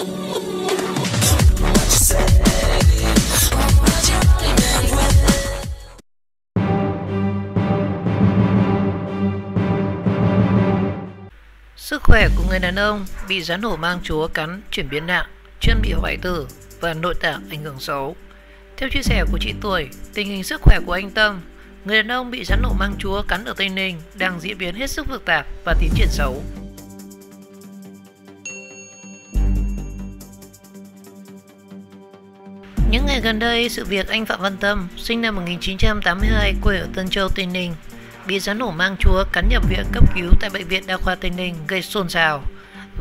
Sức khỏe của người đàn ông bị rắn hổ mang chúa cắn chuyển biến nặng, chân bị hoại tử và nội tạng ảnh hưởng xấu. Theo chia sẻ của chị Tuổi, tình hình sức khỏe của anh Tâm, người đàn ông bị rắn hổ mang chúa cắn ở Tây Ninh, đang diễn biến hết sức phức tạp và tiến triển xấu. Những ngày gần đây, sự việc anh Phạm Văn Tâm, sinh năm 1982, quê ở Tân Châu, Tây Ninh, bị rắn hổ mang chúa cắn nhập viện cấp cứu tại Bệnh viện Đa khoa Tây Ninh gây xôn xao,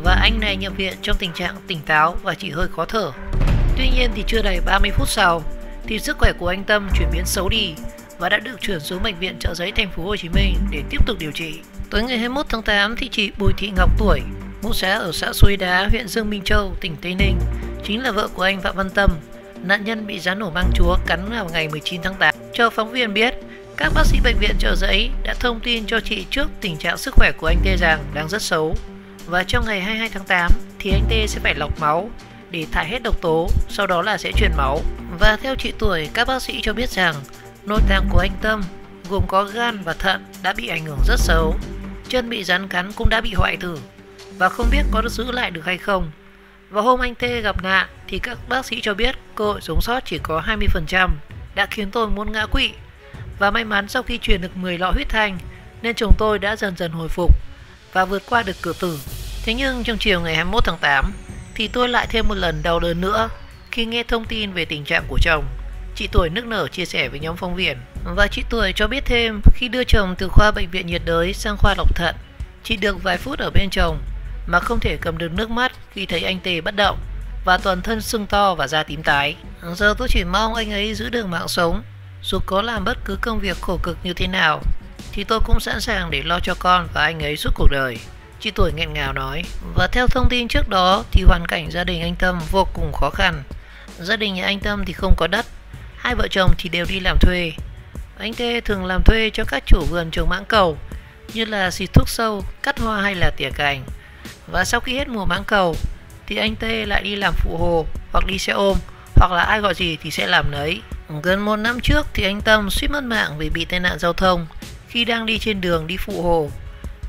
và anh này nhập viện trong tình trạng tỉnh táo và chỉ hơi khó thở. Tuy nhiên thì chưa đầy 30 phút sau thì sức khỏe của anh Tâm chuyển biến xấu đi và đã được chuyển xuống Bệnh viện Chợ Giấy, thành phố Hồ Chí Minh để tiếp tục điều trị. Tối ngày 21 tháng 8 thì chị Bùi Thị Ngọc Tuổi, ngụ xã ở xã Suối Đá, huyện Dương Minh Châu, tỉnh Tây Ninh, chính là vợ của anh Phạm Văn Tâm, nạn nhân bị rắn hổ mang chúa cắn vào ngày 19 tháng 8, cho phóng viên biết. Các bác sĩ Bệnh viện Chợ Giấy đã thông tin cho chị trước tình trạng sức khỏe của anh Tê rằng đang rất xấu, và trong ngày 22 tháng 8 thì anh Tê sẽ phải lọc máu để thải hết độc tố, sau đó là sẽ truyền máu. Và theo chị Tuổi, các bác sĩ cho biết rằng nội tạng của anh Tâm gồm có gan và thận đã bị ảnh hưởng rất xấu, chân bị rắn cắn cũng đã bị hoại tử và không biết có được giữ lại được hay không. Và hôm anh Tê gặp nạn thì các bác sĩ cho biết cơ hội sống sót chỉ có 20%, đã khiến tôi muốn ngã quỵ. Và may mắn sau khi truyền được 10 lọ huyết thanh nên chồng tôi đã dần dần hồi phục và vượt qua được cửa tử. Thế nhưng trong chiều ngày 21 tháng 8 thì tôi lại thêm một lần đau đớn nữa khi nghe thông tin về tình trạng của chồng. Chị Tuổi nức nở chia sẻ với nhóm phóng viên. Và chị Tuổi cho biết thêm, khi đưa chồng từ khoa bệnh viện nhiệt đới sang khoa lọc thận, chỉ được vài phút ở bên chồng mà không thể cầm được nước mắt khi thấy anh Tê bất động và toàn thân sưng to và da tím tái. Giờ tôi chỉ mong anh ấy giữ được mạng sống. Dù có làm bất cứ công việc khổ cực như thế nào thì tôi cũng sẵn sàng để lo cho con và anh ấy suốt cuộc đời, chị Tuổi nghẹn ngào nói. Và theo thông tin trước đó thì hoàn cảnh gia đình anh Tâm vô cùng khó khăn. Gia đình nhà anh Tâm thì không có đất, hai vợ chồng thì đều đi làm thuê. Anh Tê thường làm thuê cho các chủ vườn trồng mãng cầu như là xịt thuốc sâu, cắt hoa hay là tỉa cành. Và sau khi hết mùa mãng cầu thì anh Tê lại đi làm phụ hồ hoặc đi xe ôm, hoặc là ai gọi gì thì sẽ làm nấy. Gần 1 năm trước thì anh Tâm suýt mất mạng vì bị tai nạn giao thông khi đang đi trên đường đi phụ hồ.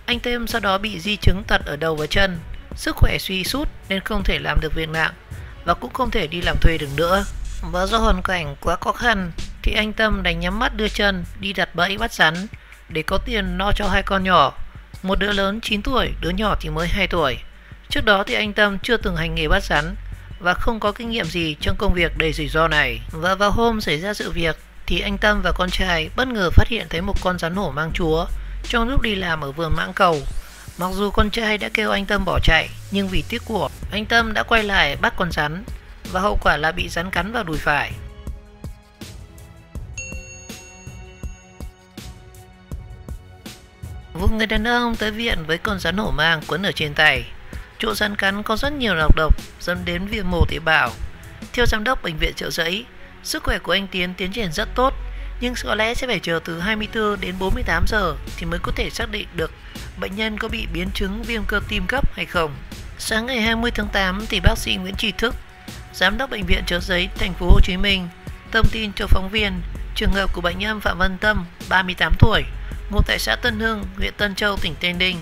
Anh Tâm sau đó bị di chứng tật ở đầu và chân, sức khỏe suy sút nên không thể làm được việc nặng và cũng không thể đi làm thuê được nữa. Và do hoàn cảnh quá khó khăn thì anh Tâm đành nhắm mắt đưa chân đi đặt bẫy bắt rắn để có tiền lo cho hai con nhỏ, một đứa lớn 9 tuổi, đứa nhỏ thì mới 2 tuổi. Trước đó thì anh Tâm chưa từng hành nghề bắt rắn và không có kinh nghiệm gì trong công việc đầy rủi ro này. Và vào hôm xảy ra sự việc thì anh Tâm và con trai bất ngờ phát hiện thấy một con rắn hổ mang chúa trong lúc đi làm ở vườn mãng cầu. Mặc dù con trai đã kêu anh Tâm bỏ chạy, nhưng vì tiếc của, anh Tâm đã quay lại bắt con rắn và hậu quả là bị rắn cắn vào đùi phải. Vụ người đàn ông tới viện với con rắn hổ mang quấn ở trên tay. Chỗ rắn cắn có rất nhiều nọc độc dẫn đến viêm mô tế bào. Theo giám đốc Bệnh viện Chợ Giấy, sức khỏe của anh tiến triển rất tốt, nhưng có lẽ sẽ phải chờ từ 24 đến 48 giờ thì mới có thể xác định được bệnh nhân có bị biến chứng viêm cơ tim cấp hay không. Sáng ngày 20 tháng 8 thì bác sĩ Nguyễn Tri Thức, giám đốc Bệnh viện Chợ Giấy, thành phố Hồ Chí Minh, thông tin cho phóng viên trường hợp của bệnh nhân Phạm Văn Tâm, 38 tuổi, ngụ tại xã Tân Hưng, huyện Tân Châu, tỉnh Tây Ninh,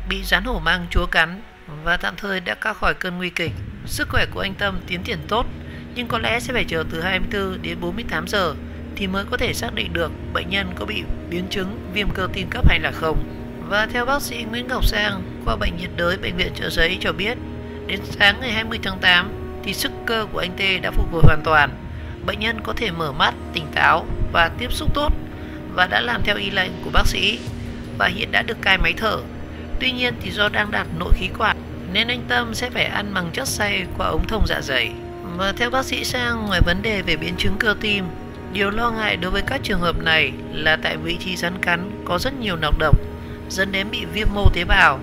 bị rắn hổ mang chúa cắn và tạm thời đã qua khỏi cơn nguy kịch. Sức khỏe của anh Tâm tiến triển tốt, nhưng có lẽ sẽ phải chờ từ 24 đến 48 giờ thì mới có thể xác định được bệnh nhân có bị biến chứng viêm cơ tim cấp hay là không. Và theo bác sĩ Nguyễn Ngọc Sang, khoa bệnh nhiệt đới Bệnh viện Chợ Giấy cho biết, đến sáng ngày 20 tháng 8 thì sức cơ của anh Tê đã phục hồi hoàn toàn. Bệnh nhân có thể mở mắt, tỉnh táo và tiếp xúc tốt và đã làm theo y lệnh của bác sĩ và hiện đã được cai máy thở. Tuy nhiên thì do đang đặt nội khí quản nên anh Tâm sẽ phải ăn bằng chất xay qua ống thông dạ dày. Và theo bác sĩ Sang, ngoài vấn đề về biến chứng cơ tim, điều lo ngại đối với các trường hợp này là tại vị trí rắn cắn có rất nhiều nọc độc dẫn đến bị viêm mô tế bào,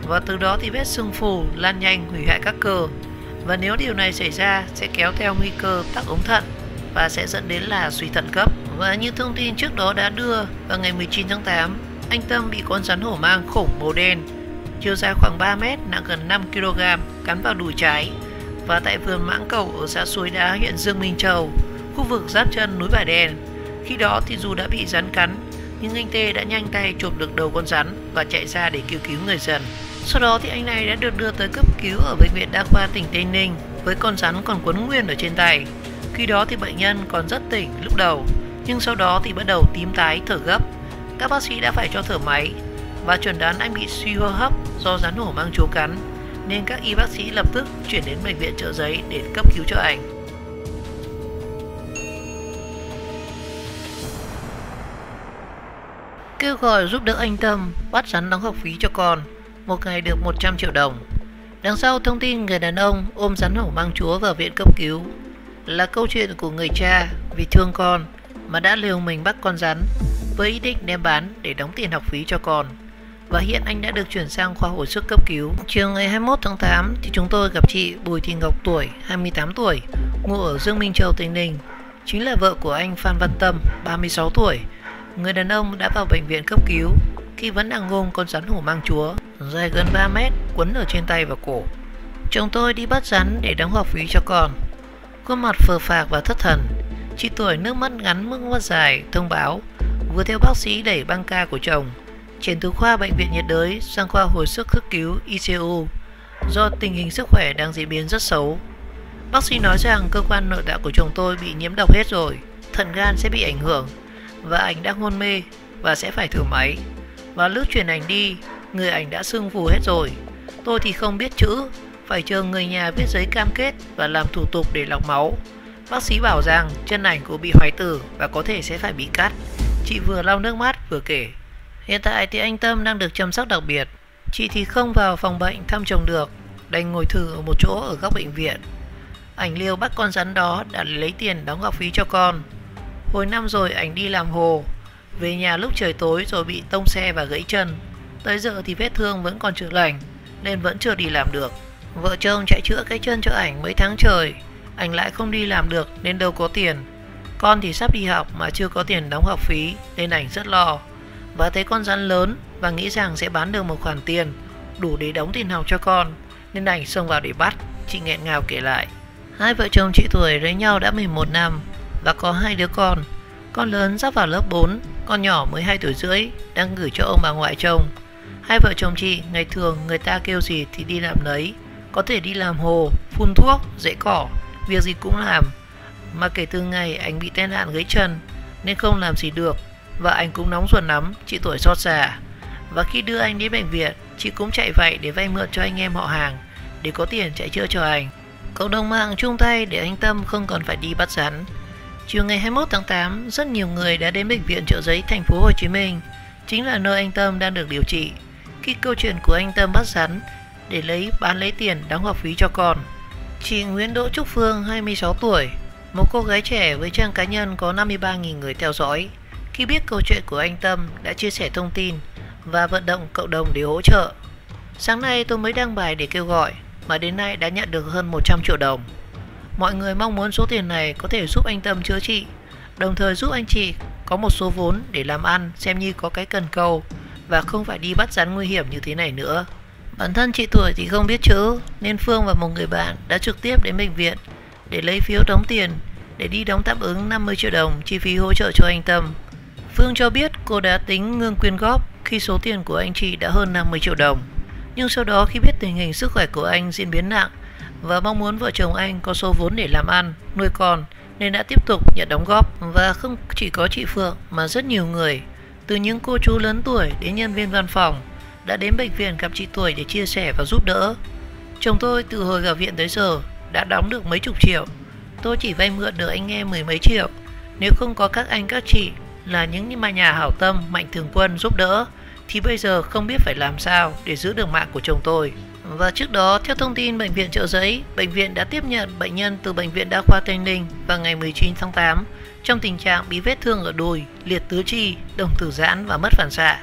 và từ đó thì vết sưng phù lan nhanh hủy hoại các cơ. Và nếu điều này xảy ra sẽ kéo theo nguy cơ tắc ống thận và sẽ dẫn đến là suy thận cấp. Và như thông tin trước đó đã đưa, vào ngày 19 tháng 8, anh Tâm bị con rắn hổ mang khủng màu đen, chiều dài khoảng 3 mét, nặng gần 5 kg, cắn vào đùi trái và tại vườn mãng cầu ở xã Suối Đá, huyện Dương Minh Châu, khu vực giáp chân núi Bà Đen. Khi đó thì dù đã bị rắn cắn, nhưng anh Tê đã nhanh tay chụp được đầu con rắn và chạy ra để cứu người dân. Sau đó thì anh này đã được đưa tới cấp cứu ở bệnh viện đa khoa tỉnh Tây Ninh với con rắn còn quấn nguyên ở trên tay. Khi đó thì bệnh nhân còn rất tỉnh lúc đầu, nhưng sau đó thì bắt đầu tím tái, thở gấp. Các bác sĩ đã phải cho thở máy và chuẩn đoán anh bị suy hô hấp do rắn hổ mang chúa cắn, nên các y bác sĩ lập tức chuyển đến bệnh viện Chợ Giấy để cấp cứu cho anh. Kêu gọi giúp đỡ anh Tâm bắt rắn đóng học phí cho con, một ngày được 100 triệu đồng. Đằng sau thông tin người đàn ông ôm rắn hổ mang chúa vào viện cấp cứu là câu chuyện của người cha vì thương con mà đã liều mình bắt con rắn với ý định đem bán để đóng tiền học phí cho con. Và hiện anh đã được chuyển sang khoa hồi sức cấp cứu. Chiều ngày 21 tháng 8 thì chúng tôi gặp chị Bùi Thị Ngọc Tuổi, 28 tuổi, ngụ ở Dương Minh Châu, Tây Ninh, chính là vợ của anh Phan Văn Tâm, 36 tuổi. Người đàn ông đã vào bệnh viện cấp cứu khi vẫn đang ôm con rắn hổ mang chúa dài gần 3 mét quấn ở trên tay và cổ. Chồng tôi đi bắt rắn để đóng học phí cho con. Khuôn mặt phờ phạc và thất thần, chị Tuổi nước mắt ngắn nước mắt dài thông báo vừa theo bác sĩ đẩy băng ca của chồng chuyển từ khoa bệnh viện nhiệt đới sang khoa hồi sức cấp cứu ICU do tình hình sức khỏe đang diễn biến rất xấu. Bác sĩ nói rằng cơ quan nội tạng của chồng tôi bị nhiễm độc hết rồi, thận gan sẽ bị ảnh hưởng và ảnh đang hôn mê và sẽ phải thở máy. Và lúc chuyển ảnh đi, người ảnh đã sưng phù hết rồi. Tôi thì không biết chữ, phải chờ người nhà viết giấy cam kết và làm thủ tục để lọc máu. Bác sĩ bảo rằng chân ảnh của bị hoại tử và có thể sẽ phải bị cắt. Chị vừa lau nước mắt vừa kể. Hiện tại thì anh Tâm đang được chăm sóc đặc biệt. Chị thì không vào phòng bệnh thăm chồng được, đành ngồi thử ở một chỗ ở góc bệnh viện. Ảnh liều bắt con rắn đó đã lấy tiền đóng học phí cho con. Hồi năm rồi ảnh đi làm hồ, về nhà lúc trời tối rồi bị tông xe và gãy chân. Tới giờ thì vết thương vẫn còn chưa lành nên vẫn chưa đi làm được. Vợ chồng chạy chữa cái chân cho ảnh mấy tháng trời, ảnh lại không đi làm được nên đâu có tiền. Con thì sắp đi học mà chưa có tiền đóng học phí nên ảnh rất lo. Và thấy con rắn lớn và nghĩ rằng sẽ bán được một khoản tiền đủ để đóng tiền học cho con nên ảnh xông vào để bắt. Chị nghẹn ngào kể lại. Hai vợ chồng chị Tuổi lấy nhau đã 11 năm và có 2 đứa con. Con lớn sắp vào lớp 4, con nhỏ mới 2 tuổi rưỡi đang gửi cho ông bà ngoại trông. Hai vợ chồng chị ngày thường người ta kêu gì thì đi làm nấy, có thể đi làm hồ, phun thuốc, rễ cỏ, việc gì cũng làm. Mà kể từ ngày anh bị tai nạn gãy chân nên không làm gì được và anh cũng nóng ruột lắm, chị Tuổi xót xa. Và khi đưa anh đến bệnh viện, chị cũng chạy vậy để vay mượn cho anh em họ hàng để có tiền chạy chữa cho anh. Cộng đồng mạng chung tay để anh Tâm không còn phải đi bắt rắn. Chiều ngày 21 tháng 8, rất nhiều người đã đến bệnh viện Chợ Giấy, thành phố Hồ Chí Minh, chính là nơi anh Tâm đang được điều trị. Khi câu chuyện của anh Tâm bắt rắn để bán lấy tiền đóng học phí cho con. Chị Nguyễn Đỗ Trúc Phương, 26 tuổi, một cô gái trẻ với trang cá nhân có 53.000 người theo dõi. Khi biết câu chuyện của anh Tâm đã chia sẻ thông tin và vận động cộng đồng để hỗ trợ. Sáng nay tôi mới đăng bài để kêu gọi mà đến nay đã nhận được hơn 100 triệu đồng. Mọi người mong muốn số tiền này có thể giúp anh Tâm chữa trị, đồng thời giúp anh chị có một số vốn để làm ăn xem như có cái cần câu và không phải đi bắt rắn nguy hiểm như thế này nữa. Bản thân chị Tuổi thì không biết chữ nên Phương và một người bạn đã trực tiếp đến bệnh viện để lấy phiếu đóng tiền để đi đóng tạm ứng 50 triệu đồng chi phí hỗ trợ cho anh Tâm. Phương cho biết cô đã tính ngưng quyên góp khi số tiền của anh chị đã hơn 50 triệu đồng. Nhưng sau đó khi biết tình hình sức khỏe của anh diễn biến nặng và mong muốn vợ chồng anh có số vốn để làm ăn, nuôi con nên đã tiếp tục nhận đóng góp. Và không chỉ có chị Phượng mà rất nhiều người, từ những cô chú lớn tuổi đến nhân viên văn phòng, đã đến bệnh viện gặp chị Tuổi để chia sẻ và giúp đỡ. Chồng tôi từ hồi vào viện tới giờ đã đóng được mấy chục triệu. Tôi chỉ vay mượn được anh em 10 mấy triệu. Nếu không có các anh các chị là những nhà hảo tâm, mạnh thường quân giúp đỡ thì bây giờ không biết phải làm sao để giữ được mạng của chồng tôi. Và trước đó, theo thông tin bệnh viện Chợ Giấy, bệnh viện đã tiếp nhận bệnh nhân từ bệnh viện Đa khoa Tây Ninh vào ngày 19 tháng 8 trong tình trạng bị vết thương ở đùi, liệt tứ chi, đồng tử giãn và mất phản xạ.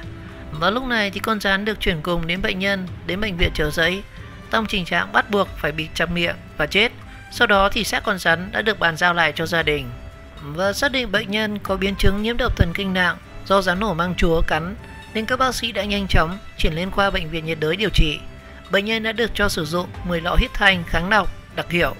Và lúc này thì con rắn được chuyển cùng đến bệnh nhân đến bệnh viện Chợ Giấy trong tình trạng bắt buộc phải bị chặt miệng và chết. Sau đó thì xác con rắn đã được bàn giao lại cho gia đình. Và xác định bệnh nhân có biến chứng nhiễm độc thần kinh nặng do rắn hổ mang chúa cắn nên các bác sĩ đã nhanh chóng chuyển lên khoa bệnh viện nhiệt đới điều trị. Bệnh nhân đã được cho sử dụng 10 lọ huyết thanh kháng độc đặc hiệu